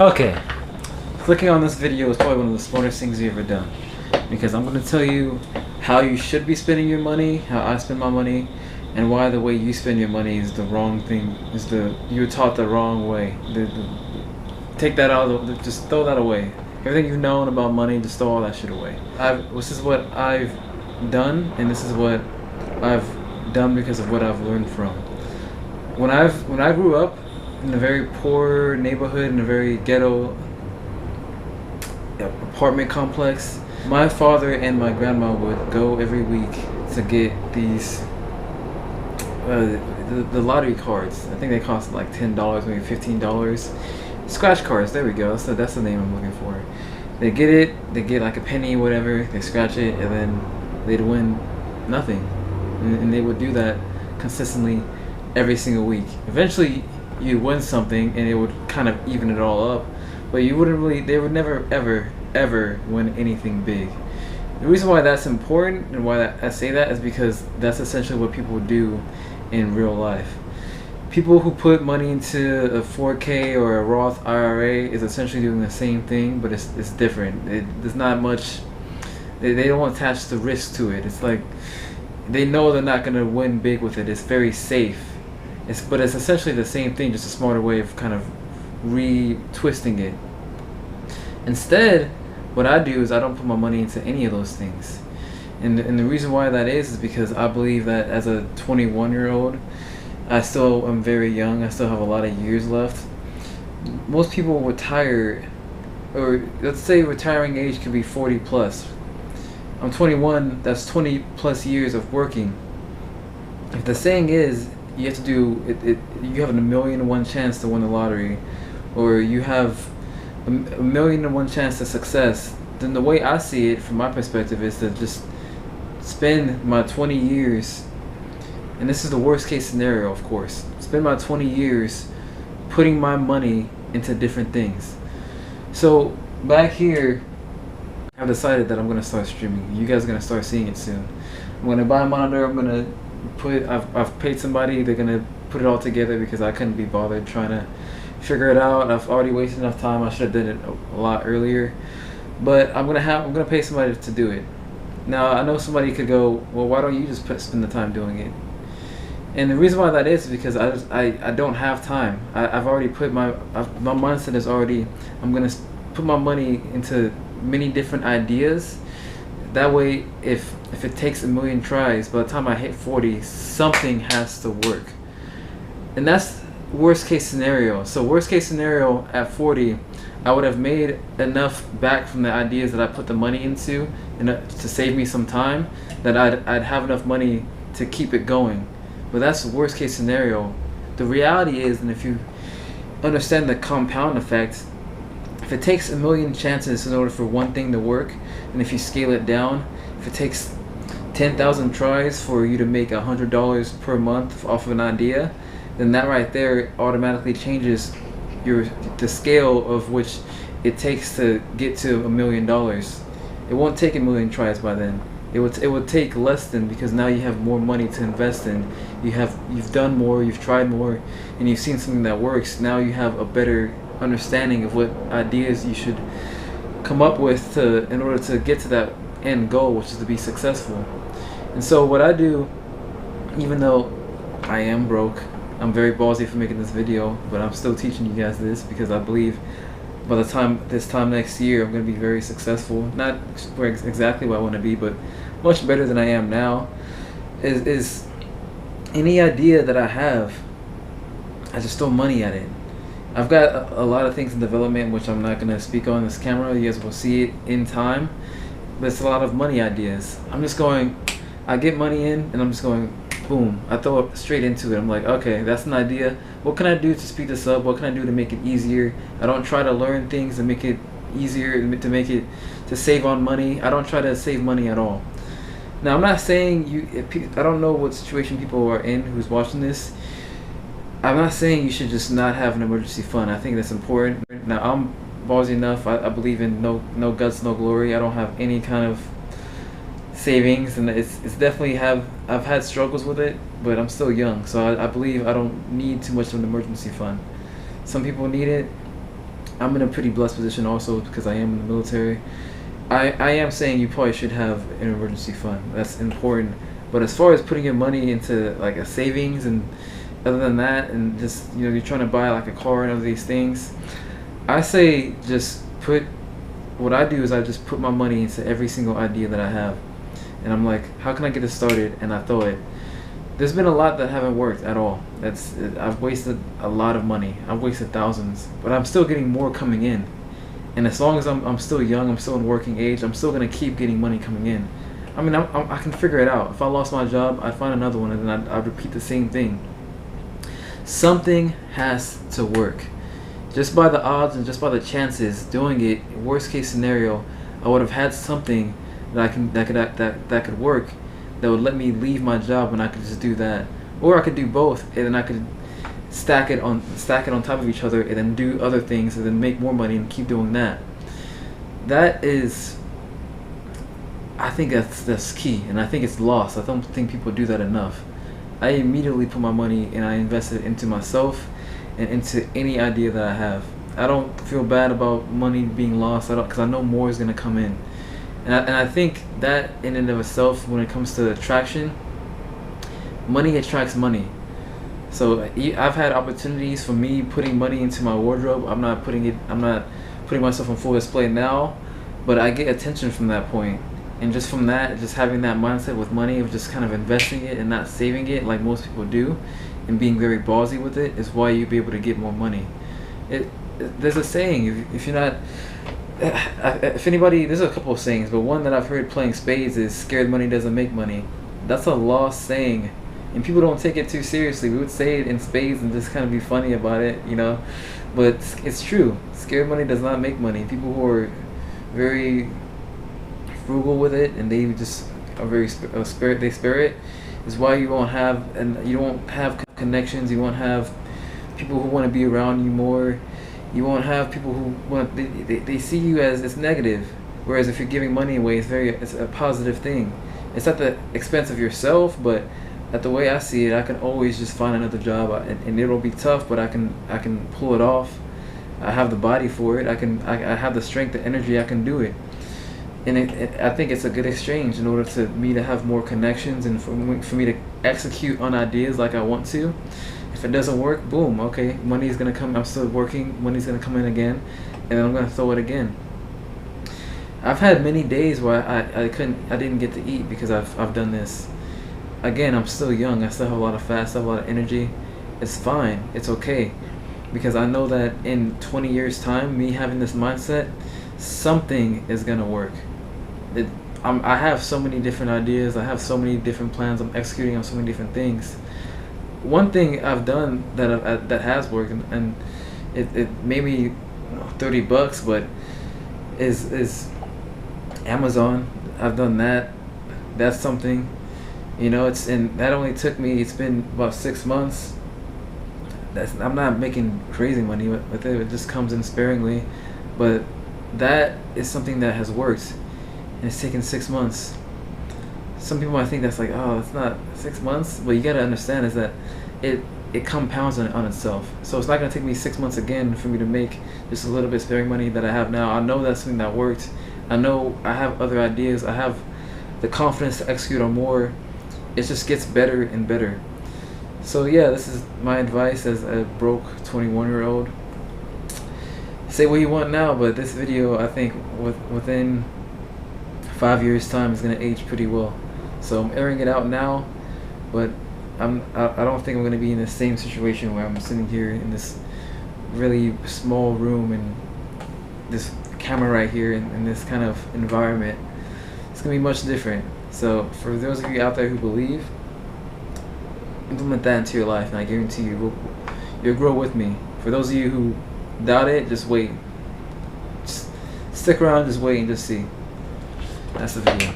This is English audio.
Okay, clicking on this video is probably one of the smartest things you've ever done, because I'm going to tell you how you should be spending your money, how I spend my money, and why the way you spend your money is the wrong thing. You're taught the wrong way. Take that out. Just throw that away. Everything you've known about money, just throw all that shit away. This is what I've done, and this is what I've done because of what I've learned from. When I grew up in a very poor neighborhood, in a very ghetto apartment complex, my father and my grandma would go every week to get these the lottery cards. I think they cost like $10, maybe $15. Scratch cards. There we go. That's the name I'm looking for. They get it. They get like a penny, whatever. They scratch it, and then they'd win nothing. And they would do that consistently every single week. Eventually, you win something, and it would kind of even it all up. But you wouldn't really. They would never, ever win anything big. The reason why that's important and why I say that is because that's essentially what people do in real life. People who put money into a 4K or a Roth IRA is essentially doing the same thing, but it's different. There's not much. They don't attach the risk to it. It's like they know they're not going to win big with it. It's very safe. But it's essentially the same thing, just a smarter way of kind of re-twisting it. Instead, what I do is I don't put my money into any of those things. And the reason why that is because I believe that as a 21-year-old, I still am very young. I still have a lot of years left. Most people retire, or let's say retiring age could be 40 plus. I'm 21, that's 20 plus years of working. If the saying is, you have to do it, you have a 1,000,000 chance to win the lottery, or you have a 1,000,001 chance to success, then the way I see it from my perspective is to just spend my 20 years, and this is the worst case scenario, of course, spend my 20 years putting my money into different things. So back here, I've decided that I'm going to start streaming. You guys are going to start seeing it soon. I'm going to buy a monitor. I'm going to I've paid somebody. They're going to put it all together because I couldn't be bothered trying to figure it out. I've already wasted enough time. I should have done it a lot earlier. But I'm gonna pay somebody to do it. Now I know somebody could go, well, why don't you just spend the time doing it? And the reason why that is because I don't have time. I've already put my mindset is already, I'm gonna put my money into many different ideas. That way, if it takes 1,000,000 tries, by the time I hit 40, something has to work. And that's worst case scenario. So worst case scenario, at 40, I would have made enough back from the ideas that I put the money into, and to save me some time, that I'd have enough money to keep it going. But that's the worst case scenario. The reality is, and if you understand the compound effect, if it takes 1,000,000 chances in order for one thing to work, and if you scale it down, if it takes 10,000 tries for you to make $100 per month off of an idea, then that right there automatically changes the scale of which it takes to get to $1,000,000. It won't take 1,000,000 tries by then. It would take less than, because now you have more money to invest in. You've done more, you've tried more, and you've seen something that works. Now you have a better understanding of what ideas you should come up with in order to get to that end goal, which is to be successful. And so what I do, even though I am broke, I'm very ballsy for making this video, but I'm still teaching you guys this because I believe by this time next year I'm going to be very successful. Not where exactly where I want to be, but much better than I am now. Is any idea that I have, I just throw money at it. I've got a lot of things in development which I'm not going to speak on this camera. You guys will see it in time, but it's a lot of money ideas. I get money in and I'm just going, boom, I throw it straight into it. I'm like, okay, that's an idea. What can I do to speed this up? What can I do to make it easier? I don't try to learn things to make it easier, to save on money. I don't try to save money at all. Now, I'm not saying I don't know what situation people are in who's watching this. I'm not saying you should just not have an emergency fund. I think that's important. Now, I'm ballsy enough. I believe in no guts, no glory. I don't have any kind of savings, and it's definitely I've had struggles with it, but I'm still young, so I believe I don't need too much of an emergency fund. Some people need it. I'm in a pretty blessed position also because I am in the military. I am saying you probably should have an emergency fund. That's important. But as far as putting your money into like a savings and other than that, and just you're trying to buy like a car and other these things, I say just put. What I do is I just put my money into every single idea that I have, and I'm like, how can I get it started? And I throw it. There's been a lot that haven't worked at all. I've wasted a lot of money. I've wasted thousands, but I'm still getting more coming in. And as long as I'm still young, I'm still in working age, I'm still gonna keep getting money coming in. I mean, I can figure it out. If I lost my job, I'd find another one, and then I'd repeat the same thing. Something has to work. Just by the odds and just by the chances, doing it, worst case scenario, I would have had something that could work, that would let me leave my job, and I could just do that, or I could do both, and then I could stack it on top of each other, and then do other things, and then make more money and keep doing that. That is, I think that's key, and I think it's lost. I don't think people do that enough. I immediately put my money and I invest it into myself and into any idea that I have. I don't feel bad about money being lost. Because I know more is gonna come in, and I think that in and of itself, when it comes to attraction, money attracts money. So I've had opportunities for me putting money into my wardrobe. I'm not putting myself on full display now, but I get attention from that point. And just from that, just having that mindset with money of just kind of investing it and not saving it like most people do, and being very ballsy with it, is why you'll be able to get more money. There's a saying, if you're not, if anybody, there's a couple of sayings, but one that I've heard playing spades is scared money doesn't make money. That's a lost saying, and people don't take it too seriously. We would say it in spades and just kind of be funny about it, but it's true. Scared money does not make money. People who are very frugal with it, and they just are very they spare it, is why you won't have connections. You won't have people who want to be around you more. You won't have people who want, they see you as it's negative, whereas if you're giving money away, it's a positive thing. It's at the expense of yourself, but at the way I see it, I can always just find another job, and it'll be tough, but I can pull it off. I have the body for it. I have the strength, the energy. I can do it. And I think it's a good exchange in order to me to have more connections, and for me to execute on ideas like I want to. If it doesn't work, boom, okay, money's gonna come. I'm still working. Money's gonna come in again, and then I'm gonna throw it again. I've had many days where I didn't get to eat because I've done this. Again, I'm still young. I still have a lot of fat. I still have a lot of energy. It's fine. It's okay, because I know that in 20 years' time, me having this mindset, something is gonna work. I have so many different ideas. I have so many different plans. I'm executing on so many different things. One thing I've done that has worked, and it made me $30, but is Amazon. I've done that. That's something. That only took me. It's been about 6 months. I'm not making crazy money with it. It just comes in sparingly, but that is something that has worked, and it's taken 6 months. Some people might think that's like, oh, it's not 6 months, but you gotta understand is that it compounds on itself. So it's not gonna take me 6 months again for me to make just a little bit sparing money that I have now. I know that's something that worked. I know I have other ideas. I have the confidence to execute on more. It just gets better and better. So yeah, this is my advice as a broke 21-year-old. Say what you want now, but this video, I think within 5 years time is gonna age pretty well. So I'm airing it out now, but I don't think I'm gonna be in the same situation where I'm sitting here in this really small room and this camera right here in this kind of environment. It's gonna be much different. So for those of you out there who believe, implement that into your life, and I guarantee you'll grow with me. For those of you who doubt it, just wait. Just stick around, just wait and just see. That's the video.